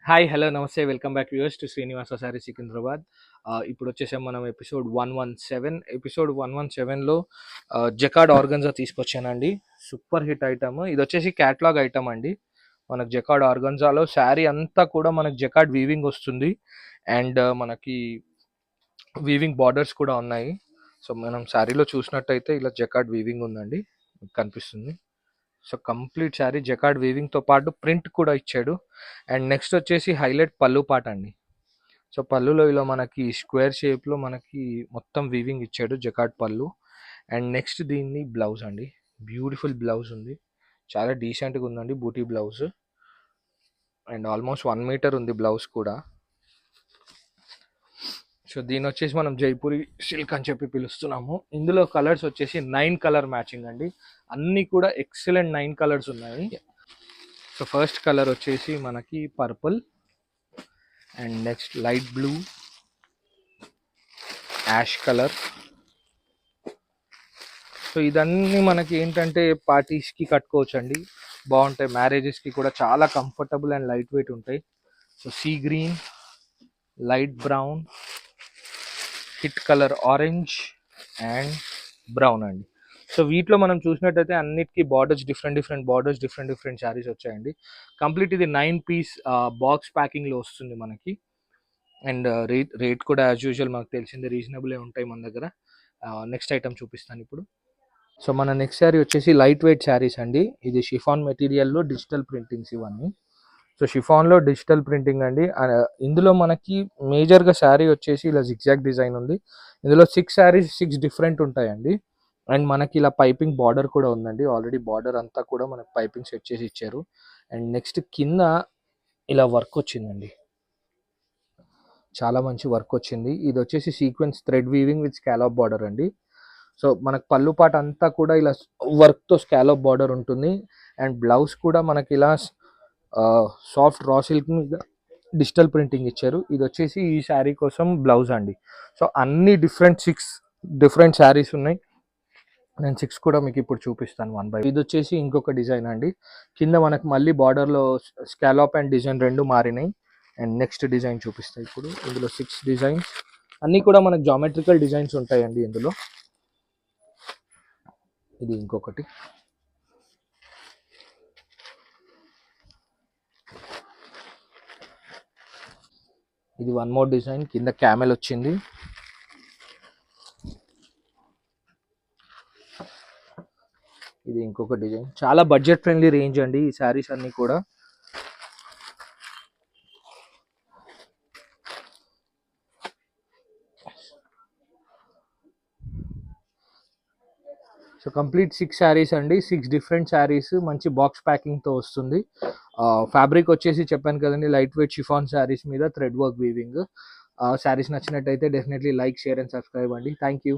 Hi hello నమస్తే welcome back viewers to Srinivasa sari Secunderabad. ఇప్పుడు వచ్చేసాం మనం ఎపిసోడ్ 117. ఎపిసోడ్ 117లో జకార్డ్ ఆర్గన్జా తీసుకొచ్చానండి. సూపర్ హిట్ ఐటమ్ ఇది. వచ్చేసి క్యాట్లాగ్ ఐటమ్ అండి. మనకు జకార్డ్ ఆర్గన్జాలో శారీ అంతా కూడా మనకు జకార్డ్ వీవింగ్ వస్తుంది. అండ్ మనకి వీవింగ్ బార్డర్స్ కూడా ఉన్నాయి. సో మనం శారీలో చూసినట్టయితే ఇలా జకార్డ్ వీవింగ్ ఉందండి, మీకు కనిపిస్తుంది. సో కంప్లీట్ శారీ జకార్డ్ వీవింగ్తో పాటు ప్రింట్ కూడా ఇచ్చాడు. అండ్ నెక్స్ట్ వచ్చేసి హైలైట్ పళ్ళు పాట అండి. సో పళ్ళులో ఇలా మనకి స్క్వేర్ షేప్లో మనకి మొత్తం వీవింగ్ ఇచ్చాడు జకార్డ్ పళ్ళు. అండ్ నెక్స్ట్ దీన్ని బ్లౌజ్ అండి. బ్యూటిఫుల్ బ్లౌజ్ ఉంది, చాలా డీసెంట్గా ఉందండి బూటీ బ్లౌజ్. అండ్ ఆల్మోస్ట్ 1 మీటర్ ఉంది బ్లౌజ్ కూడా. సో దీని వచ్చేసి మనం జైపూరి సిల్క్ అని చెప్పి పిలుస్తున్నాము. ఇందులో కలర్స్ వచ్చేసి 9 కలర్ మ్యాచింగ్ అండి. అన్నీ కూడా ఎక్సలెంట్ 9 కలర్స్ ఉన్నాయి. సో ఫస్ట్ కలర్ వచ్చేసి మనకి purple, and next light blue, ash colour. So ఇదన్నీ మనకి ఏంటంటే పార్టీస్కి కట్టుకోవచ్చు అండి, బాగుంటాయి. మ్యారేజెస్కి కూడా చాలా కంఫర్టబుల్ అండ్ లైట్ వెయిట్ ఉంటాయి. So sea green, light brown, hit colour orange and brown అండి. సో వీటిలో మనం చూసినట్టయితే అన్నిటికీ borders different borders, different saris వచ్చాయండి. కంప్లీట్ ఇది 9 పీస్ బాక్స్ ప్యాకింగ్లో వస్తుంది మనకి. అండ్ రేట్ కూడా యాజ్ యూజువల్ మనకు తెలిసిందే, రీజనబులే ఉంటాయి మన దగ్గర. నెక్స్ట్ ఐటమ్ చూపిస్తాను ఇప్పుడు. సో మన నెక్స్ట్ శారీ వచ్చేసి లైట్ వెయిట్ శారీస్ అండి. ఇది షిఫాన్ మెటీరియల్లో డిజిటల్ ప్రింటింగ్స్ ఇవన్నీ. సో షిఫాన్లో డిజిటల్ ప్రింటింగ్ అండి. ఇందులో మనకి మేజర్గా శారీ వచ్చేసి ఇలా జిగ్జాగ్ డిజైన్ ఉంది. ఇందులో 6 శారీస్ 6 డిఫరెంట్ ఉంటాయండి. అండ్ మనకి ఇలా పైపింగ్ బార్డర్ కూడా ఉందండి. ఆల్రెడీ బార్డర్ అంతా కూడా మనకి పైపింగ్ సెట్ చేసి ఇచ్చారు. అండ్ నెక్స్ట్ కింద ఇలా వర్క్ వచ్చిందండి, చాలా మంచి వర్క్ వచ్చింది. ఇది వచ్చేసి sequence thread weaving with scallop border అండి. సో మనకు పళ్ళు పాట అంతా కూడా ఇలా వర్క్తో స్కాలప్ బార్డర్ ఉంటుంది. అండ్ బ్లౌజ్ కూడా మనకి ఇలా సాఫ్ట్ రా సిల్క్ మీద డిజిటల్ ప్రింటింగ్ ఇచ్చారు. ఇది వచ్చేసి ఈ శారీ కోసం బ్లౌజ్ అండి. సో అన్ని 6 డిఫరెంట్ శారీస్ ఉన్నాయి. నేను 6 కూడా మీకు ఇప్పుడు చూపిస్తాను 1 బై. ఇది వచ్చేసి ఇంకొక డిజైన్ అండి. కింద మనకు మళ్ళీ బార్డర్లో స్కాలప్ అండ్ డిజైన్ రెండు మారినాయి. అండ్ నెక్స్ట్ డిజైన్ చూపిస్తాయి ఇప్పుడు. ఇందులో 6 డిజైన్స్ అన్నీ కూడా మనకు జామెట్రికల్ డిజైన్స్ ఉంటాయండి ఇందులో. ఇది ఇంకొకటి. ఇది 1 మోర్ డిజైన్, కింద క్యామెల్ వచ్చింది. ఇది ఇంకొక డిజైన్. చాలా బడ్జెట్ ఫ్రెండ్లీ రేంజ్ అండి ఈ శారీస్ అన్నీ కూడా. సో కంప్లీట్ 6 శారీస్ అండి, 6 డిఫరెంట్ శారీస్ మంచి బాక్స్ ప్యాకింగ్తో వస్తుంది. ఫ్యాబ్రిక్ వచ్చేసి చెప్పాను కదండి, లైట్ వెయిట్ షిఫాన్ శారీస్ మీద థ్రెడ్ వర్క్ వీవింగ్. శారీస్ నచ్చినట్టయితే definitely like, share and subscribe అండి. Thank you.